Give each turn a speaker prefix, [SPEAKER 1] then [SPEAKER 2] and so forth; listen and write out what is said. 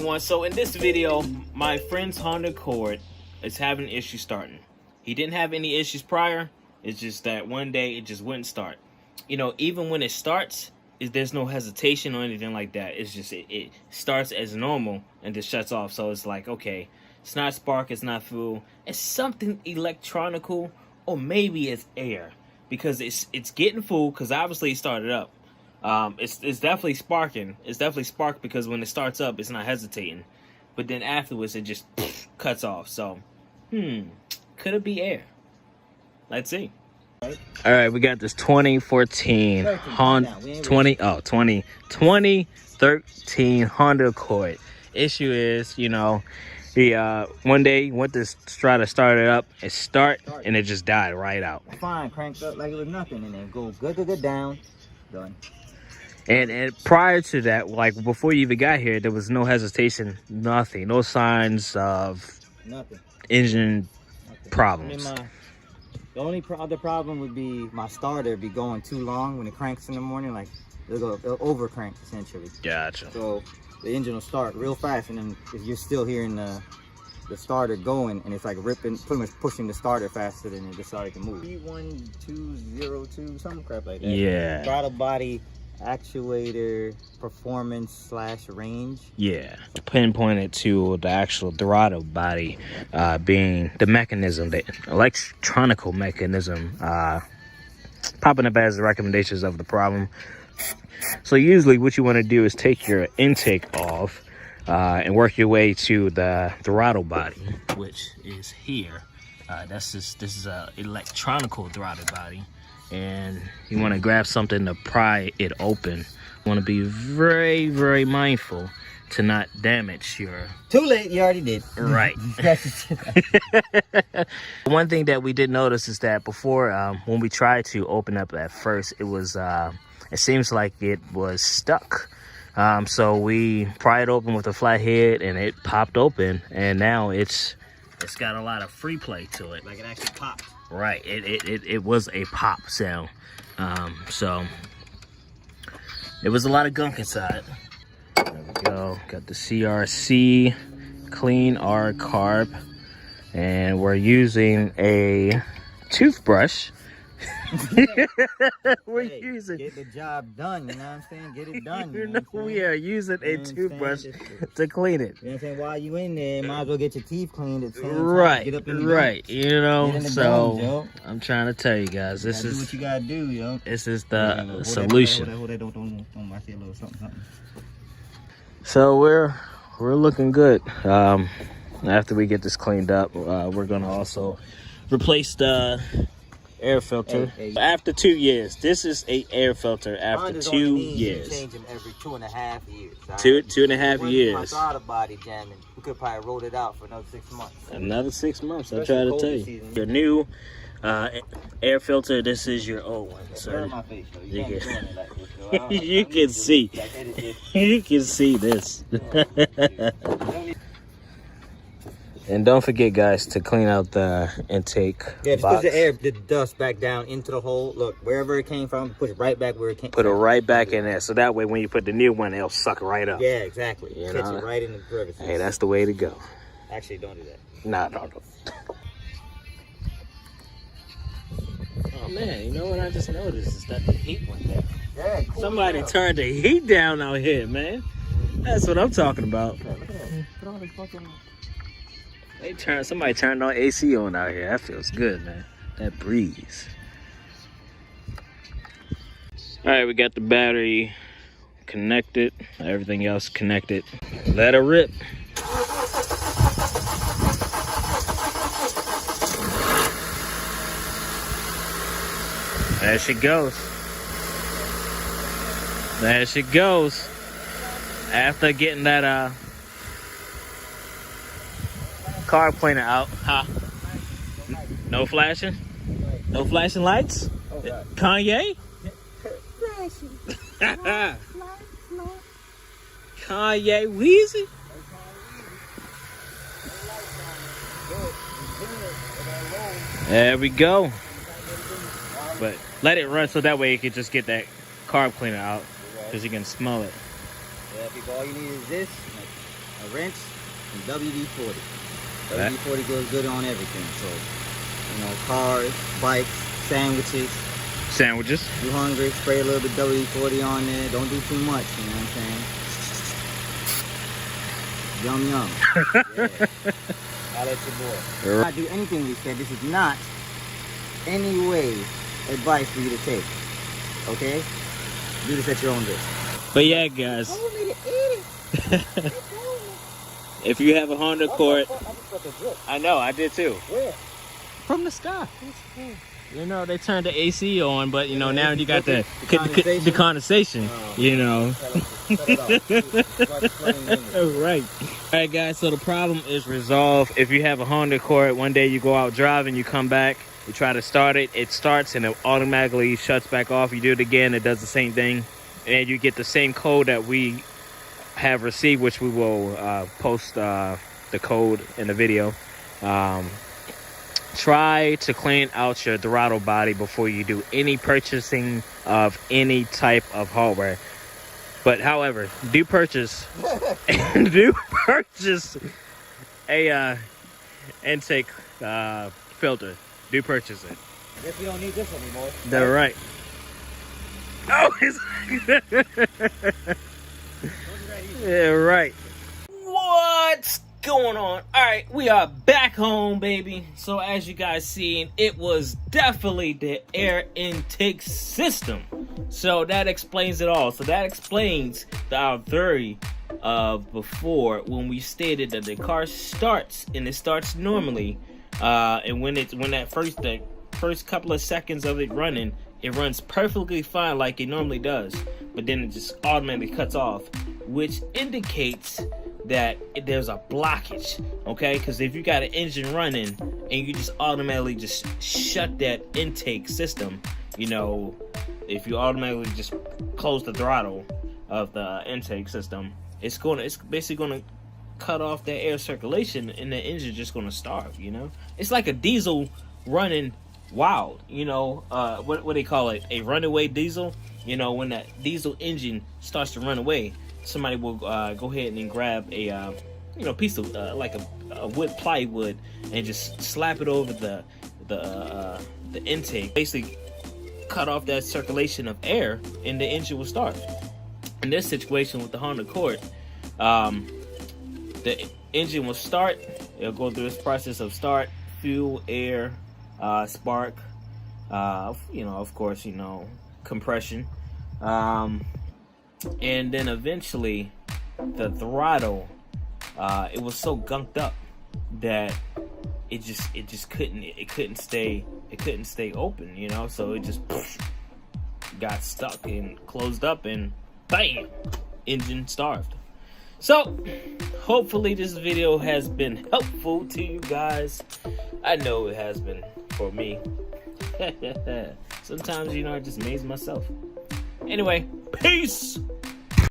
[SPEAKER 1] everyone. So in this video, my friend's Honda Accord is having issues starting. He didn't have any issues prior. It's just that one day it just wouldn't start. You know, even when it starts, there's no hesitation or anything like that. It's just it starts as normal and just shuts off. So it's like, okay, it's not spark, it's not fuel, it's something electronical, or maybe it's air, because it's getting full because obviously it started up. It's definitely sparking. It's definitely sparked because when it starts up, it's not hesitating. But then afterwards, it just cuts off. So, could it be air? Let's see. All right, we got this 2014 2013 Honda Accord. Issue is, you know, he one day went to try to start it up, and it just died right out.
[SPEAKER 2] Fine, cranked up like it was nothing, and then go good down, done.
[SPEAKER 1] And prior to that, like before you even got here, there was no hesitation, nothing, no signs of engine problems.
[SPEAKER 2] The only other problem would be my starter be going too long when it cranks in the morning, like it'll over crank essentially.
[SPEAKER 1] Gotcha.
[SPEAKER 2] So the engine will start real fast, and then if you're still hearing the starter going, and it's like ripping, pretty much pushing the starter faster than the starter can move. P2102, some crap like that.
[SPEAKER 1] Yeah.
[SPEAKER 2] Throttle body, actuator, performance / range.
[SPEAKER 1] Yeah, pinpointed to the actual throttle body being the mechanism, the electronical mechanism, popping up as the recommendations of the problem. So usually what you want to do is take your intake off and work your way to the throttle body, which is here. This is a electronical throttle body. And you want to grab something to pry it open. You want to be very, very mindful to not damage your...
[SPEAKER 2] Too late, you already did.
[SPEAKER 1] Right. One thing that we did notice is that before, when we tried to open up at first, it seems like it was stuck. So we pried it open with a flat head, and it popped open, and now it's got a lot of free play to it.
[SPEAKER 2] Like it actually popped.
[SPEAKER 1] Right, it was a pop sound. So it was a lot of gunk inside. There we go. Got the CRC Clean R Carb, and we're using a toothbrush. Using,
[SPEAKER 2] get the job done, you know what I'm saying? Get it done.
[SPEAKER 1] We are using a toothbrush to clean it.
[SPEAKER 2] You know what I'm saying? While you in there, might as well get your teeth cleaned at the same time.
[SPEAKER 1] Right,
[SPEAKER 2] Get up in the
[SPEAKER 1] right. You know, so
[SPEAKER 2] dome,
[SPEAKER 1] I'm trying to tell you guys, this is
[SPEAKER 2] do what you gotta do, yo.
[SPEAKER 1] This is the solution.
[SPEAKER 2] Something.
[SPEAKER 1] So we're looking good. After we get this cleaned up, we're gonna also replace the air filter. After 2 years. This is a air filter after 2 years.
[SPEAKER 2] Change them every 2.5 years.
[SPEAKER 1] Two and a half years.
[SPEAKER 2] My throttle body jamming. We could probably roll it out for another 6 months.
[SPEAKER 1] Another 6 months. I try to tell you. Your new air filter. This is your old one. So you can see. You can see this. And don't forget, guys, to clean out the intake
[SPEAKER 2] just
[SPEAKER 1] box.
[SPEAKER 2] Push the dust back down into the hole. Look, wherever it came from, push it right back where it came.
[SPEAKER 1] Put it right back in there, so that way when you put the new one, it'll suck right up.
[SPEAKER 2] Yeah, exactly.
[SPEAKER 1] You
[SPEAKER 2] Catch
[SPEAKER 1] know?
[SPEAKER 2] it right in the crevices.
[SPEAKER 1] Hey, that's the way to go.
[SPEAKER 2] Actually, don't do that.
[SPEAKER 1] Nah, don't. Oh man, you know what I just noticed is that the heat went down.
[SPEAKER 2] Yeah, cool.
[SPEAKER 1] Somebody turned the heat down out here, man. That's what I'm talking about.
[SPEAKER 2] Put all the fucking...
[SPEAKER 1] Somebody turned on AC on out here. That feels good, man. That breeze. All right, we got the battery connected. Everything else connected. Let it rip. There she goes. There she goes. After getting that car cleaner out, huh? No flashing? No flashing lights?
[SPEAKER 2] Okay.
[SPEAKER 1] Kanye? Kanye Weezy? There we go. But let it run so that way you can just get that carb cleaner out, because you can smell it.
[SPEAKER 2] Yeah, people, all you need is this. a wrench, and WD-40. WD-40 goes good on everything. So, you know, cars, bikes, sandwiches.
[SPEAKER 1] Sandwiches.
[SPEAKER 2] You hungry? Spray a little bit WD-40 on there. Don't do too much. You know what I'm saying? Yum yum. Yeah. I'll let your boy. Not do anything we said. This is not any way advice for you to take. Okay? Do this at your own risk.
[SPEAKER 1] But yeah, guys. If you have a Honda Accord, I know, I did too.
[SPEAKER 2] Where?
[SPEAKER 1] From the sky. You know, they turned the AC on, but you know, now you got the condensation, you know. Right. Alright guys, so the problem is resolved. If you have a Honda Accord, one day you go out driving, you come back, you try to start it, it starts and it automatically shuts back off. You do it again, it does the same thing. And you get the same code that we have received, which we will post the code in the video. Try to clean out your throttle body before you do any purchasing of any type of hardware. But however, do purchase a intake filter. Do purchase it.
[SPEAKER 2] Guess you don't need this anymore.
[SPEAKER 1] They're right. Oh, yeah, right. What's going on? All right, we are back home, baby. So as you guys seen, it was definitely the air intake system. So that explains it all. So that explains our theory of before when we stated that the car starts and it starts normally, and when that first couple of seconds of it running, it runs perfectly fine like it normally does, but then it just automatically cuts off, which indicates that there's a blockage, okay? Because if you got an engine running and you just automatically just shut that intake system, you know, if you automatically just close the throttle of the intake system, it's basically gonna cut off that air circulation and the engine's just gonna starve, you know? It's like a diesel running wild, you know, what they call it, a runaway diesel. You know, when that diesel engine starts to run away, somebody will go ahead and grab a piece of like a wood plywood and just slap it over the intake, basically cut off that circulation of air, and the engine will start. In this situation with the Honda Accord, the engine will start. It'll go through this process of start, fuel, air, spark, of course, compression, and then eventually the throttle, it was so gunked up that it couldn't stay open, so it just got stuck and closed up, and bam, engine starved. So hopefully this video has been helpful to you guys. I know it has been for me. Sometimes, I just amaze myself. Anyway, peace.